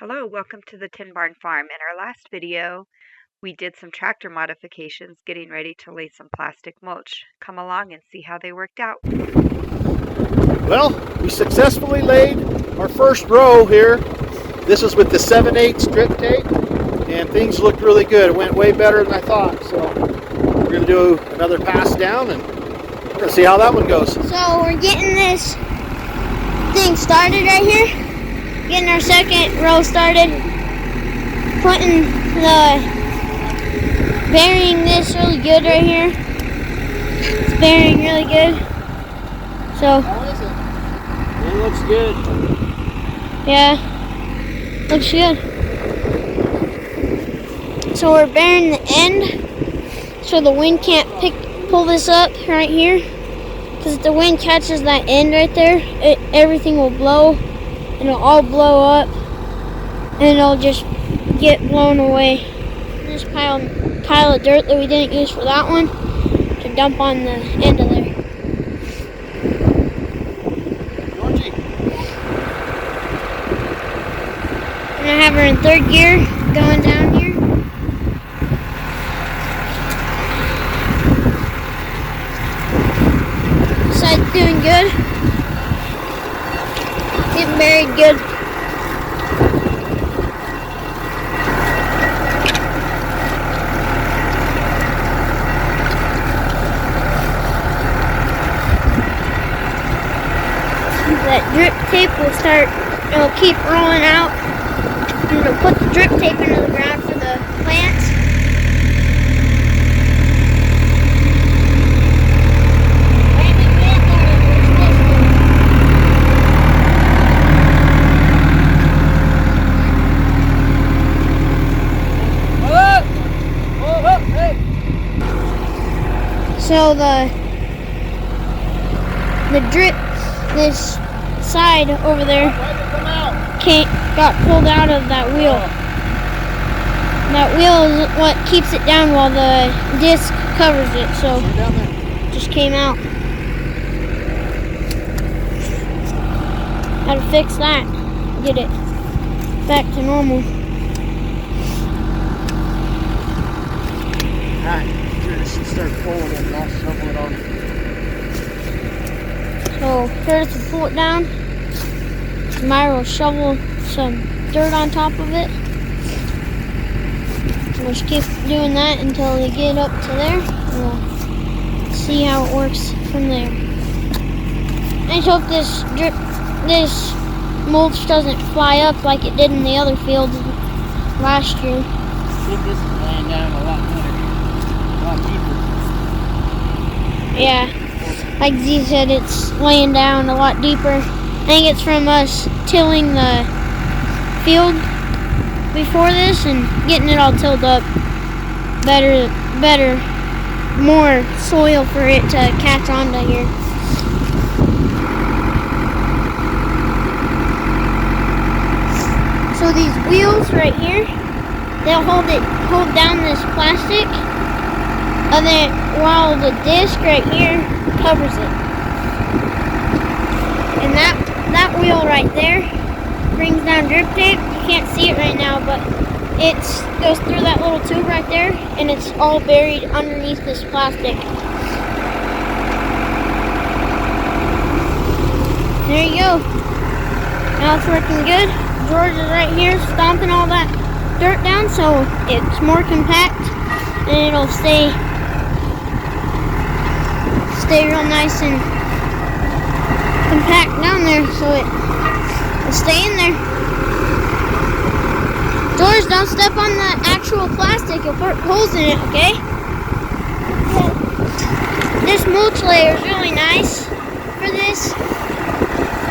Hello, welcome to the Tin Barn Farm. In our last video, we did some tractor modifications getting ready to lay some plastic mulch. Come along and see how they worked out. Well, we successfully laid our first row here. This is with the 7/8 strip tape, and things looked really good. It went way better than I thought. So we're going to do another pass down and we're going to see how that one goes. So we're getting this thing started right here. Getting our second row started. Putting burying this really good right here. It's burying really good. So. How is it? It looks good. Yeah, looks good. So we're burying the end so the wind can't pull this up right here. Because if the wind catches that end right there, everything will blow. And it'll all blow up and it'll just get blown away. This pile of dirt that we didn't use for that one to dump on the end of there. Georgie. And I have her in third gear going down here. Side's doing good. Getting buried good. That drip tape will it'll keep rolling out. And it'll put the drip tape into the ground for the plants. So the drip, this side over there, got pulled out of that wheel. That wheel is what keeps it down while the disc covers it. So it just came out. How to fix that? Get it back to normal. Alright, just start pulling it and I'll shovel it on. So Curtis will pull it down. Myra will shovel some dirt on top of it. We'll just keep doing that until we get up to there. We'll see how it works from there. I just hope this mulch doesn't fly up like it did in the other fields last year. I think this is laying down a lot better, a lot deeper. Yeah, like Z said, it's laying down a lot deeper. I think it's from us tilling the field before this and getting it all tilled up. Better, more soil for it to catch on to here. So these wheels right here, they'll hold down this plastic, and then while the disc right here covers it. And that wheel right there brings down drip tape. You can't see it right now, but it goes through that little tube right there, and it's all buried underneath this plastic. There you go. Now it's working good. George is right here stomping all that dirt down so it's more compact and it'll stay real nice and compact down there so it will stay in there. George, don't step on the actual plastic, you'll put holes in it, okay? This mulch layer is really nice for this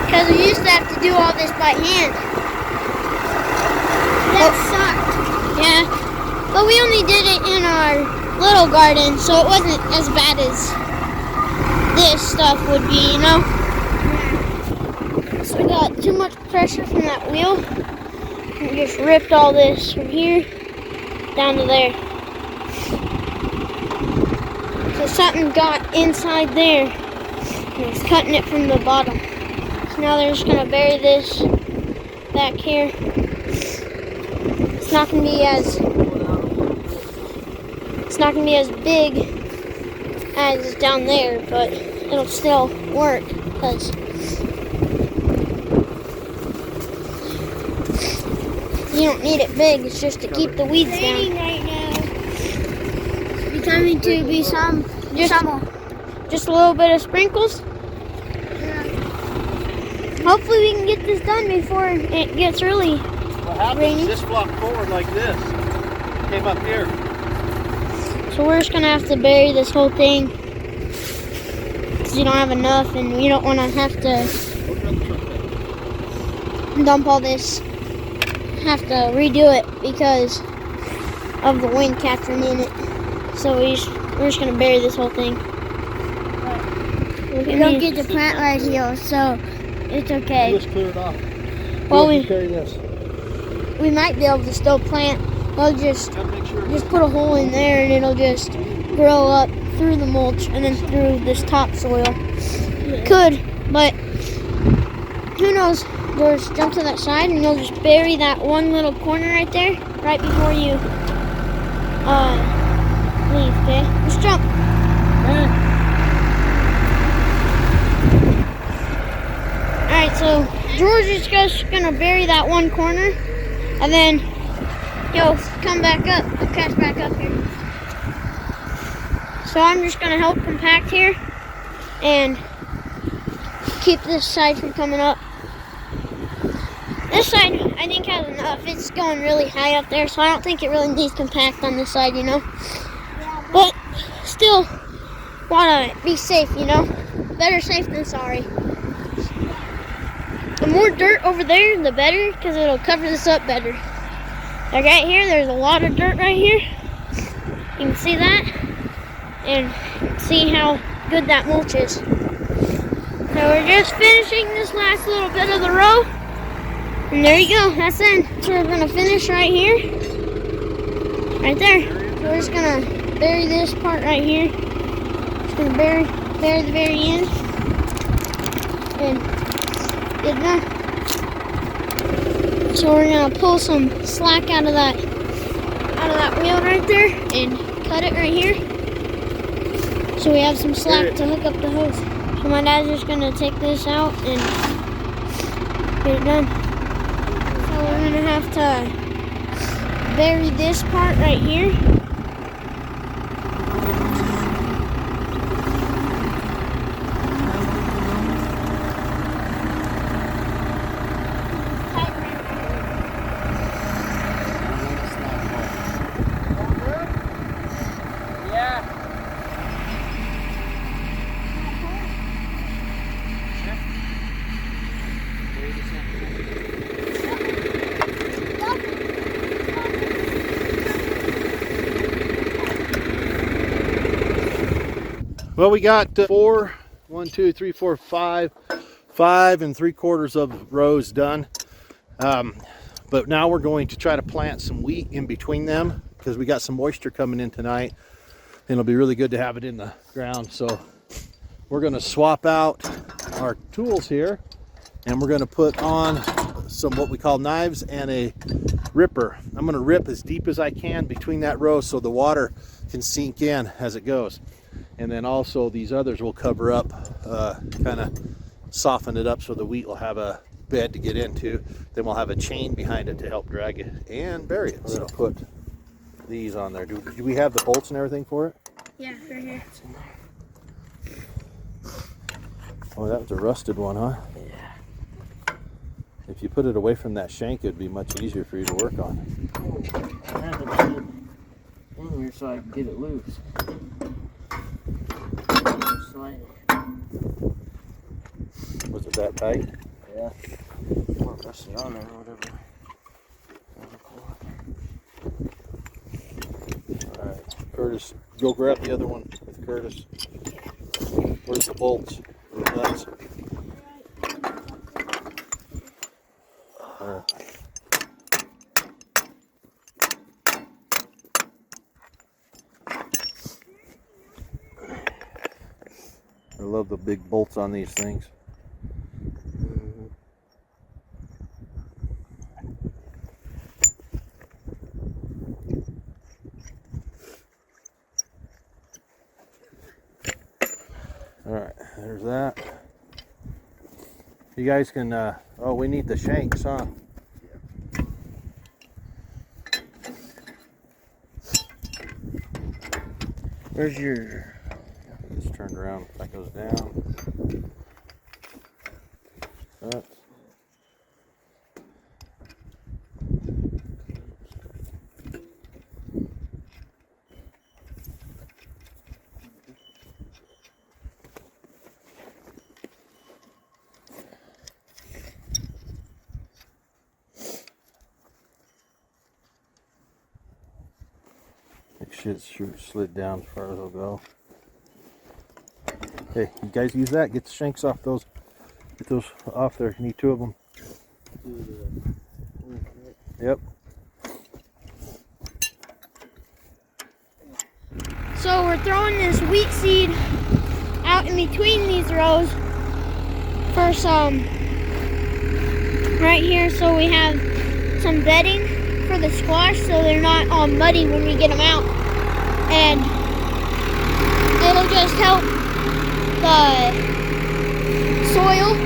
because we used to have to do all this by hand. That sucked. Yeah, but we only did it in our little garden, so it wasn't as bad as this stuff would be, you know? So we got too much pressure from that wheel. And we just ripped all this from here down to there. So something got inside there and it's cutting it from the bottom. So now they're just gonna bury this back here. It's not gonna be as big as down there, but it'll still work because you don't need it big. It's just to keep the weeds down. Right now. It's becoming to be just a little bit of sprinkles. Yeah. Hopefully we can get this done before it gets really What happens rainy. is this flopped forward like this. Came up here. So we're just gonna have to bury this whole thing because you don't have enough, and we don't want to have to dump all this, have to redo it because of the wind catching in it. So we're just gonna bury this whole thing. We don't get the plant right here, so it's okay. Let's clear it off. Well, carry this. we might be able to still plant. We'll just put a hole in there and it'll just grow up through the mulch and then through this topsoil. Yeah. Could, but who knows? Just jump to that side and you'll just bury that one little corner right there, right before you leave, okay? Just jump. Alright, so George is just gonna bury that one corner and then he'll come back up, he'll catch back up here. So I'm just gonna help compact here and keep this side from coming up. This side I think has enough. It's going really high up there, so I don't think it really needs compact on this side, you know. But still wanna be safe, you know. Better safe than sorry. The more dirt over there, the better, because it'll cover this up better. Like right here, there's a lot of dirt right here. You can see that, and see how good that mulch is. So we're just finishing this last little bit of the row, and there you go, that's it. So we're gonna finish right here, right there. So we're just gonna bury this part right here. Just gonna bury the very end, and get it done. So we're gonna pull some slack out of that wheel right there and cut it right here. So we have some slack to hook up the hose. So my dad's just gonna take this out and get it done. So we're gonna have to bury this part right here. Well, we got 5 3/4 of rows done. But now we're going to try to plant some wheat in between them because we got some moisture coming in tonight, and it'll be really good to have it in the ground. So we're going to swap out our tools here, and we're going to put on some what we call knives and a ripper. I'm going to rip as deep as I can between that row so the water can sink in as it goes. And then also these others will cover up, kind of soften it up so the wheat will have a bed to get into. Then we'll have a chain behind it to help drag it and bury it. We're going to put these on there. Do we have the bolts and everything for it? Yeah, right here. Oh, that was a rusted one, huh? Yeah. If you put it away from that shank, it'd be much easier for you to work on. I have it in here so I can get it loose. Slide it. Was it that tight? Yeah. Or rest it on there or whatever. Alright, Curtis, go grab the other one with Curtis. Where's the bolts? Or the nuts? I love the big bolts on these things. There's that. You guys can, oh, we need the shanks, huh? Where's your... This turned around, that goes down. That. Make sure it's slid down as far as it'll go. Okay, you guys use that. Get the shanks off those. Get those off there. You need 2 of them. Yep. So we're throwing this wheat seed out in between these rows for some right here, so we have some bedding for the squash so they're not all muddy when we get them out, and it'll just help the soil,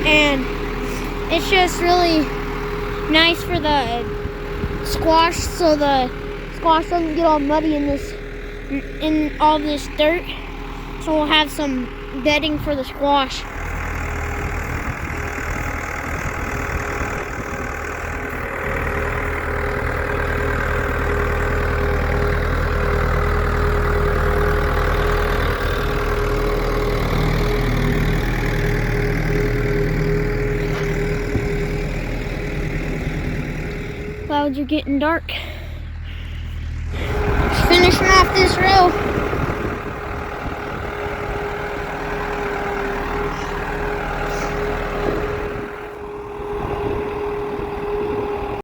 and it's just really nice for the squash so the squash doesn't get all muddy in all this dirt. So we'll have some bedding for the squash. Clouds are getting dark. Just finishing off this row.